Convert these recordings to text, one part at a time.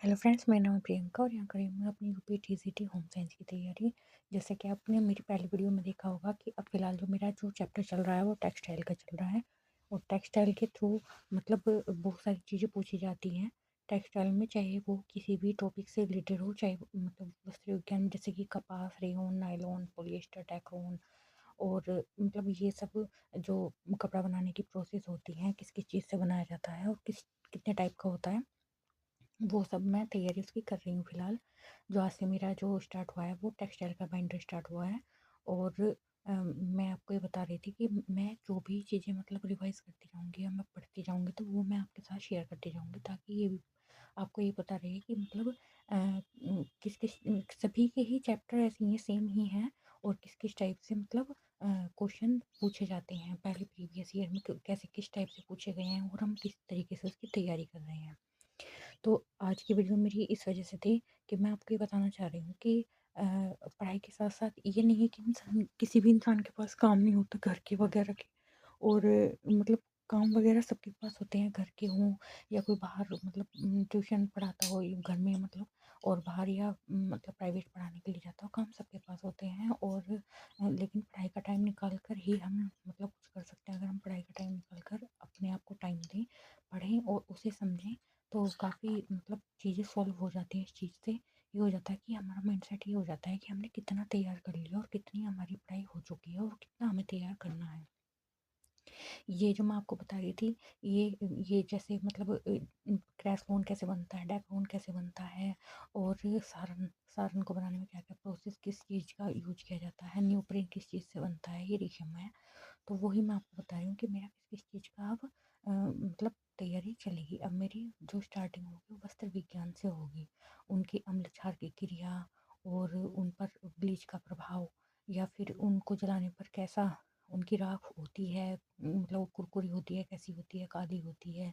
Hello friends, मेरा नाम है प्रियंका और यहाँ करी मैं अपनी यूपी टीजीटी होम साइंस की तैयारी। जैसे कि आपने मेरी पहली वीडियो में देखा होगा कि अब फिलहाल जो चैप्टर चल रहा है वो टेक्सटाइल का चल रहा है। और टेक्सटाइल के थ्रू मतलब बहुत सारी चीज़ें पूछी जाती हैं टेक्सटाइल में, चाहे वो किसी भी टॉपिक से रिलेटेड हो, चाहे मतलब वस्त्र विज्ञान जैसे कि कपास, रेयन, नायलॉन, पॉलिएस्टर, टैक्रोन और मतलब ये सब जो कपड़ा बनाने की प्रोसेस होती है, किस किस चीज़ से बनाया जाता है और किस कितने टाइप का होता है, वो सब मैं तैयारी उसकी कर रही हूँ फ़िलहाल। जो आज से मेरा जो स्टार्ट हुआ है वो टेक्सटाइल का बाइंडर स्टार्ट हुआ है। और मैं आपको ये बता रही थी कि मैं जो भी चीज़ें मतलब रिवाइज़ करती जाऊँगी या मैं पढ़ती जाऊँगी तो वो मैं आपके साथ शेयर करती जाऊँगी, ताकि ये भी आपको ये पता रहे कि मतलब किस-किस सभी के ही चैप्टर ऐसे ही सेम ही हैं और किस-किस टाइप से मतलब क्वेश्चन पूछे जाते हैं। पहले प्रीवियस ईयर में क कैसे किस टाइप से पूछे गए हैं और हम किस तरीके से उसकी तैयारी कर रहे हैं। तो आज की वीडियो मेरी इस वजह से थी कि मैं आपको ये बताना चाह रही हूँ कि पढ़ाई के साथ साथ ये नहीं है कि इंसान किसी भी इंसान के पास काम नहीं होता घर के वगैरह के। और मतलब काम वगैरह सबके पास होते हैं, घर के हों या कोई बाहर मतलब ट्यूशन पढ़ाता हो या घर में मतलब, और बाहर या मतलब प्राइवेट पढ़ाने के लिए जाता हो, काम सबके पास होते हैं। और लेकिन पढ़ाई का टाइम निकाल कर ही हम मतलब कुछ कर सकते हैं। अगर हम पढ़ाई का टाइम निकाल कर अपने आप को टाइम दें, पढ़ें और उसे समझें, तो काफ़ी मतलब चीज़ें सॉल्व हो जाती हैं इस चीज़ से। ये हो जाता है कि हमारा माइंडसेट ये हो जाता है कि हमने कितना तैयार कर लिया और कितनी हमारी पढ़ाई हो चुकी है और कितना हमें तैयार करना है। ये जो मैं आपको बता रही थी, ये जैसे मतलब क्रैश लोन कैसे बनता है, डेक लोन कैसे बनता है, और सारन सारन को बनाने में क्या-क्या प्रोसेस, किस चीज़ का यूज़ किया जाता है, न्यू प्रिंट किस चीज़ से बनता है, ये रेशम है। तो वही मैं आपको बता रही हूँ कि मेरा किस-किस चीज़ का अब मतलब तैयारी चलेगी। अब मेरी जो स्टार्टिंग होगी वो वस्त्र विज्ञान से होगी। उनकी अम्ल क्षार की क्रिया और उन पर ब्लीच का प्रभाव, या फिर उनको जलाने पर कैसा उनकी राख होती है, मतलब कुरकुरी होती है, कैसी होती है, काली होती है,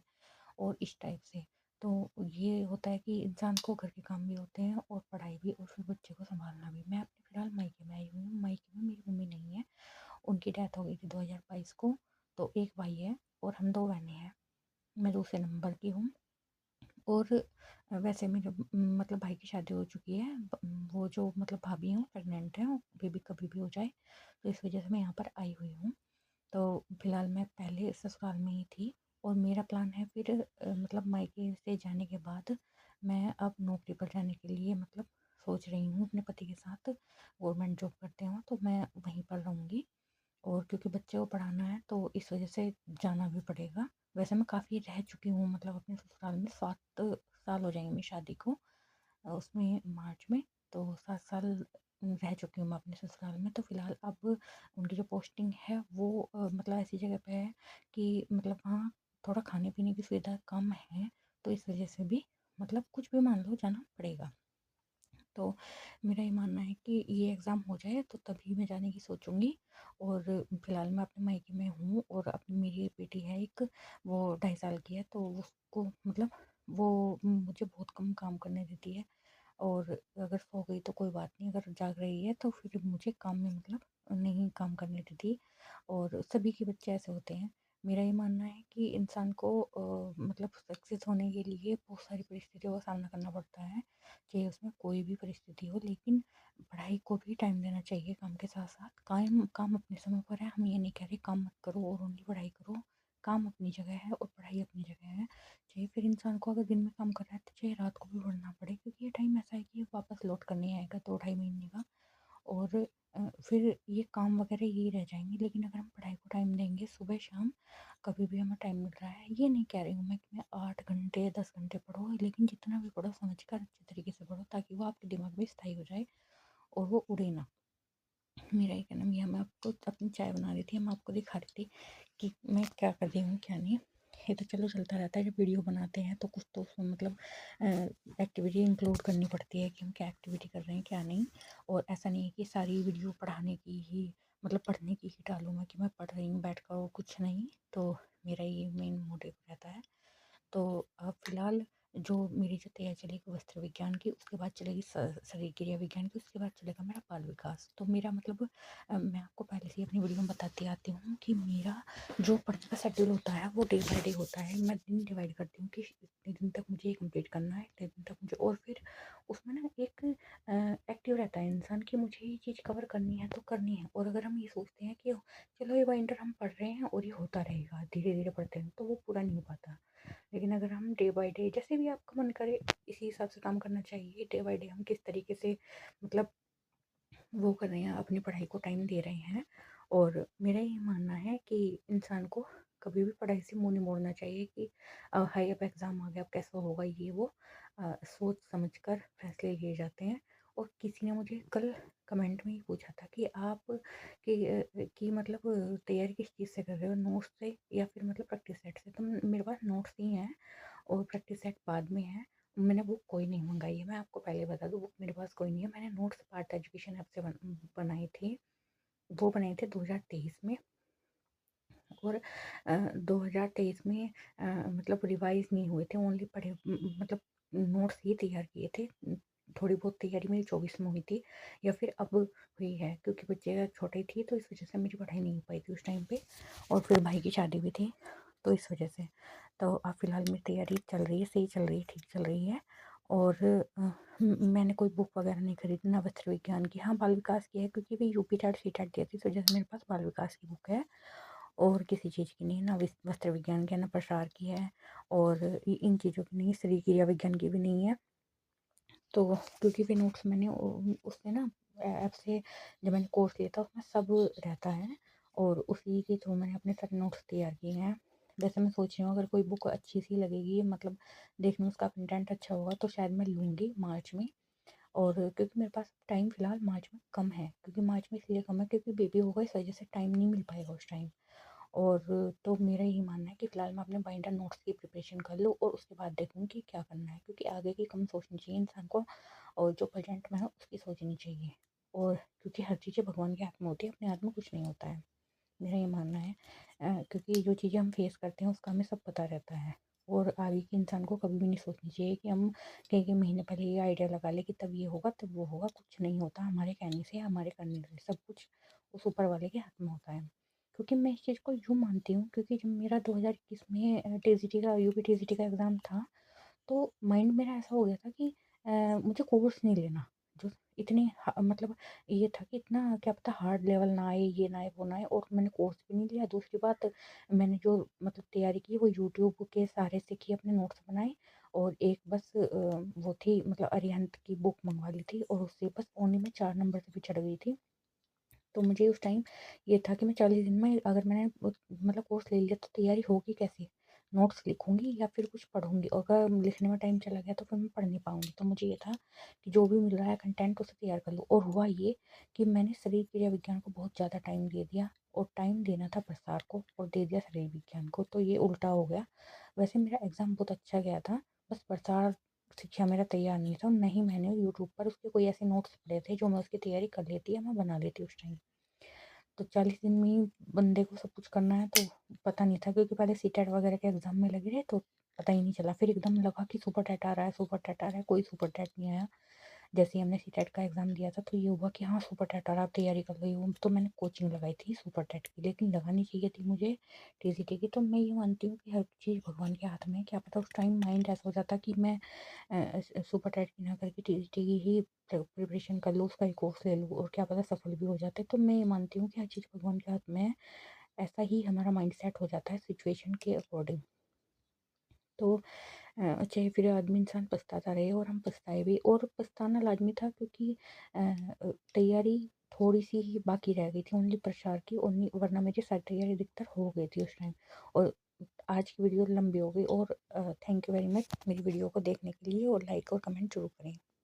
और इस टाइप से। तो ये होता है कि इंसान को घर के काम भी होते हैं और पढ़ाई भी, और फिर बच्चे को सँभालना भी। मैं अपने फ़िलहाल मायके में आई हुई हूँ। मायके में मेरी मम्मी नहीं है, उनकी डेथ हो गई थी 2022 को। तो एक भाई है और हम 2 बहनें हैं। मैं दूसरे नंबर की हूँ। और वैसे मेरे मतलब भाई की शादी हो चुकी है। वो जो मतलब भाभी हैं वो प्रेग्नेंट हैं, बेबी कभी भी हो जाए, तो इस वजह से मैं यहाँ पर आई हुई हूँ। तो फिलहाल मैं पहले ससुराल में ही थी और मेरा प्लान है फिर मतलब मायके से जाने के बाद मैं अब नौकरी पर जाने के लिए मतलब सोच रही हूँ अपने पति के साथ। गवर्नमेंट जॉब करते हो तो मैं वहीं पर रहूँगी, और क्योंकि बच्चे को पढ़ाना है तो इस वजह से जाना भी पड़ेगा। वैसे मैं काफ़ी रह चुकी हूँ मतलब अपने ससुराल में, 7 साल हो जाएंगे मेरी शादी को, उसमें मार्च में। तो 7 साल रह चुकी हूँ मैं अपने ससुराल में। तो फ़िलहाल अब उनकी जो पोस्टिंग है वो मतलब ऐसी जगह पे है कि मतलब वहाँ थोड़ा खाने पीने की सुविधा कम है, तो इस वजह से भी मतलब कुछ भी मान लो जाना पड़ेगा। तो मेरा ये मानना है कि ये एग्ज़ाम हो जाए तो तभी मैं जाने की सोचूँगी। और फ़िलहाल मैं अपने मायके में हूँ और अपनी मेरी बेटी है एक, वो 2.5 साल की है, तो उसको मतलब वो मुझे बहुत कम काम करने देती है। और अगर सो गई तो कोई बात नहीं, अगर जाग रही है तो फिर मुझे काम में मतलब नहीं काम करने देती। और सभी के बच्चे ऐसे होते हैं। मेरा ये मानना है कि इंसान को मतलब सक्सेस होने के लिए बहुत सारी परिस्थितियों का सामना करना पड़ता है, चाहे उसमें कोई भी परिस्थिति हो, लेकिन पढ़ाई को भी टाइम देना चाहिए काम के साथ साथ। काम अपने समय पर है, हम ये नहीं कह रहे काम मत करो और ओनली पढ़ाई करो। काम अपनी जगह है और पढ़ाई अपनी जगह है। चाहे फिर इंसान को अगर दिन में काम कर रहा है तो चाहे रात को भी पढ़ना पड़े, क्योंकि ये टाइम ऐसा है कि ये वापस लौट कर नहीं आएगा 2 ढाई महीने का। और फिर ये काम वगैरह यही रह जाएंगे। लेकिन अगर हम पढ़ाई को टाइम देंगे सुबह शाम, कभी भी हमें टाइम मिल रहा है, ये नहीं कह रही हूँ मैं कि मैं 8 घंटे 10 घंटे पढ़ो, लेकिन जितना भी पढ़ो समझ कर अच्छे तरीके से पढ़ो, ताकि वो आपके दिमाग में स्थायी हो जाए और वो उड़े ना। मेरा ये कहना, ये मैं आपको अपनी चाय बना रही थी, मैं आपको दिखा रही थी कि मैं क्या कर रही हूँ क्या नहीं। ये तो चलो चलता रहता है, जब वीडियो बनाते हैं तो कुछ तो उसमें मतलब एक्टिविटी इंक्लूड करनी पड़ती है कि हम क्या एक्टिविटी कर रहे हैं क्या नहीं। और ऐसा नहीं है कि सारी वीडियो पढ़ाने की ही मतलब पढ़ने की ही डालूँ मैं कि मैं पढ़ रही हूँ बैठ कर और कुछ नहीं। तो मेरा ये मेन मोटिव रहता है। तो अब फ़िलहाल जो मेरी जो तैयारी चलेगी वस्त्र विज्ञान की, उसके बाद चलेगी शरीर क्रिया विज्ञान की, उसके बाद चलेगा मेरा बाल विकास। तो मेरा मतलब मैं आपको पहले से ही अपनी वीडियो में बताती आती हूँ कि मेरा जो पढ़ने का शेड्यूल होता है वो डे बाय डे होता है। मैं दिन डिवाइड करती हूँ कि इतने दिन तक मुझे ये कंप्लीट करना है, इतने दिन तक मुझे, और फिर उसमें ना एक एक्टिव रहता है इंसान कि मुझे ये चीज़ कवर करनी है तो करनी है। और अगर हम ये सोचते हैं कि चलो ये बाइंडर हम पढ़ रहे हैं और ये होता रहेगा, धीरे धीरे पढ़ते हैं, तो वो पूरा नहीं हो पाता। लेकिन अगर हम डे बाय डे जैसे भी आपका मन करे इसी हिसाब से काम करना चाहिए। डे बाय डे हम किस तरीके से मतलब वो कर रहे हैं, अपनी पढ़ाई को टाइम दे रहे हैं। और मेरा ये मानना है कि इंसान को कभी भी पढ़ाई से मुंह नहीं मोड़ना चाहिए कि हाई अब एग्ज़ाम आ गया, अब कैसा होगा ये वो। सोच समझ कर फैसले लिए जाते हैं। और किसी ने मुझे कल कमेंट में ही पूछा था कि आप कि मतलब तैयारी किस चीज़ से कर रहे हो, नोट्स से या फिर मतलब प्रैक्टिस सेट से? तो मेरे पास नोट्स ही हैं और प्रैक्टिस सेट बाद में है। मैंने बुक कोई नहीं मंगाई है, मैं आपको पहले बता दूँ, बुक मेरे पास कोई नहीं है। मैंने नोट्स पार्थ एजुकेशन ऐप से बनाई थी। वो बनाए थे 2023 में। और 2023 में मतलब रिवाइज़ नहीं हुए थे, ओनली पढ़े मतलब नोट्स ही तैयार किए थे। थोड़ी बहुत तैयारी मेरी 24 में हुई थी या फिर अब हुई है, क्योंकि बच्चे छोटे थी तो इस वज़ह से मेरी पढ़ाई नहीं हो पाई थी उस टाइम पे। और फिर भाई की शादी भी थी, तो इस वज़ह से। तो अब फ़िलहाल मेरी तैयारी चल रही है, सही चल रही है, ठीक चल रही है। और मैंने कोई बुक वगैरह नहीं खरीदी, ना वस्त्र विज्ञान की। हाँ, बाल विकास की है, क्योंकि भी यूपी टेट सी टेट देती, इस वजह से मेरे पास बाल विकास की बुक है। और किसी चीज़ की नहीं, ना वस्त्र विज्ञान की है, ना प्रसार की है, और इन चीज़ों की नहीं, शरीर क्रिया विज्ञान की भी नहीं है। तो क्योंकि फिर नोट्स मैंने उससे ना ऐप से जब मैंने कोर्स लिया था उसमें सब रहता है, और उसी के थ्रू मैंने अपने सारे नोट्स तैयार किए हैं। वैसे मैं सोच रही हूँ अगर कोई बुक अच्छी सी लगेगी, मतलब देखने में उसका कंटेंट अच्छा होगा, तो शायद मैं लूँगी मार्च में। और क्योंकि मेरे पास टाइम फ़िलहाल मार्च में कम है, क्योंकि मार्च में इसलिए कम है क्योंकि बेबी होगा, इस वजह से टाइम नहीं मिल पाएगा उस टाइम। और तो मेरा यही मानना है कि फ़िलहाल मैं अपने बाइंडर नोट्स की प्रिपरेशन कर लूँ और उसके बाद देखूँ कि क्या करना है, क्योंकि आगे की कम सोचनी चाहिए इंसान को, और जो प्रेजेंट में है उसकी सोचनी चाहिए। और क्योंकि हर चीज़ें भगवान के हाथ में होती है, अपने हाथ में कुछ नहीं होता है, मेरा ये मानना है। क्योंकि जो चीज़ें हम फेस करते हैं उसका हमें सब पता रहता है। और आगे के इंसान को कभी भी नहीं सोचनी चाहिए कि हम कई कई महीने पहले ये आइडिया लगा ले कि तब ये होगा तब वो होगा। कुछ नहीं होता हमारे कहने से, हमारे करने से, सब कुछ उस ऊपर वाले के हाथ में होता है। क्योंकि मैं इस चीज़ को यूँ मानती हूँ, क्योंकि जब मेरा 2021 में टीजीटी का यूपी टीजीटी का एग्ज़ाम था, तो माइंड मेरा ऐसा हो गया था कि मुझे कोर्स नहीं लेना। जो इतनी मतलब ये था कि इतना क्या पता हार्ड लेवल ना आए, ये ना आए, वो ना आए, और मैंने कोर्स भी नहीं लिया। दूसरी बात, मैंने जो मतलब तैयारी की वो यूट्यूब के सहारे से की, अपने नोट्स बनाए। और एक बस वो थी मतलब अरिहंत की बुक मंगवा ली थी, और उससे बस ओनली मैं 4 नंबर से पिछड़ गई थी। तो मुझे उस टाइम ये था कि मैं 40 दिन में अगर मैंने मतलब कोर्स ले लिया तो तैयारी होगी कैसे? नोट्स लिखूँगी या फिर कुछ पढ़ूँगी? और अगर लिखने में टाइम चला गया तो फिर मैं पढ़ नहीं पाऊँगी। तो मुझे ये था कि जो भी मिल रहा है कंटेंट उसे तैयार कर लूँ। और हुआ ये कि मैंने शरीर क्रिया विज्ञान को बहुत ज़्यादा टाइम दे दिया, और टाइम देना था प्रसार को और दे दिया शरीर विज्ञान को, तो ये उल्टा हो गया। वैसे मेरा एग्ज़ाम बहुत अच्छा गया था, बस प्रसार शिक्षा मेरा तैयार नहीं था। नहीं, मैंने यूट्यूब पर उसके कोई ऐसे नोट्स पढ़े थे जो मैं उसकी तैयारी कर लेती या मैं बना लेती उस टाइम। तो 40 दिन में ही बंदे को सब कुछ करना है, तो पता नहीं था, क्योंकि पहले सीटेट वगैरह के एग्ज़ाम में लगे रहे तो पता ही नहीं चला। फिर एकदम लगा कि सुपर टेट आ रहा है, सुपर टेट आ रहा है, कोई सुपर टेट नहीं आया। जैसे ही हमने सीटेट का एग्ज़ाम दिया था तो ये हुआ कि हाँ, सुपर टेट आ रहा है, अब तैयारी कर लो ये वो। तो मैंने कोचिंग लगाई थी सुपर टेट की, लेकिन लगानी चाहिए थी मुझे टीजीटी की। तो मैं ये मानती हूँ कि हर चीज़ भगवान के हाथ में है, क्या पता उस टाइम माइंड ऐसा हो जाता कि मैं सुपर टेट की ना करके टीजीटी की ही प्रिपरेशन कर लूँ, उसका ही कोर्स ले लूँ, और क्या पता सफल भी हो जाते। तो मैं ये मानती हूँ कि हर चीज़ भगवान के हाथ में है। ऐसा ही हमारा माइंडसेट हो जाता है सिचुएशन के अकॉर्डिंग। तो चाहे फिर आदमी इंसान पछताता रहे, और हम पछताए भी, और पछताना लाज़मी था, क्योंकि तैयारी थोड़ी-सी ही बाकी रह गई थी ओनली प्रसार की, ओनली, वरना मेरी सारी तैयारी अधिकतर हो गई थी उस टाइम। और आज की वीडियो लंबी हो गई, और थैंक यू वेरी मच मेरी वीडियो को देखने के लिए, और लाइक और कमेंट ज़रूर करें।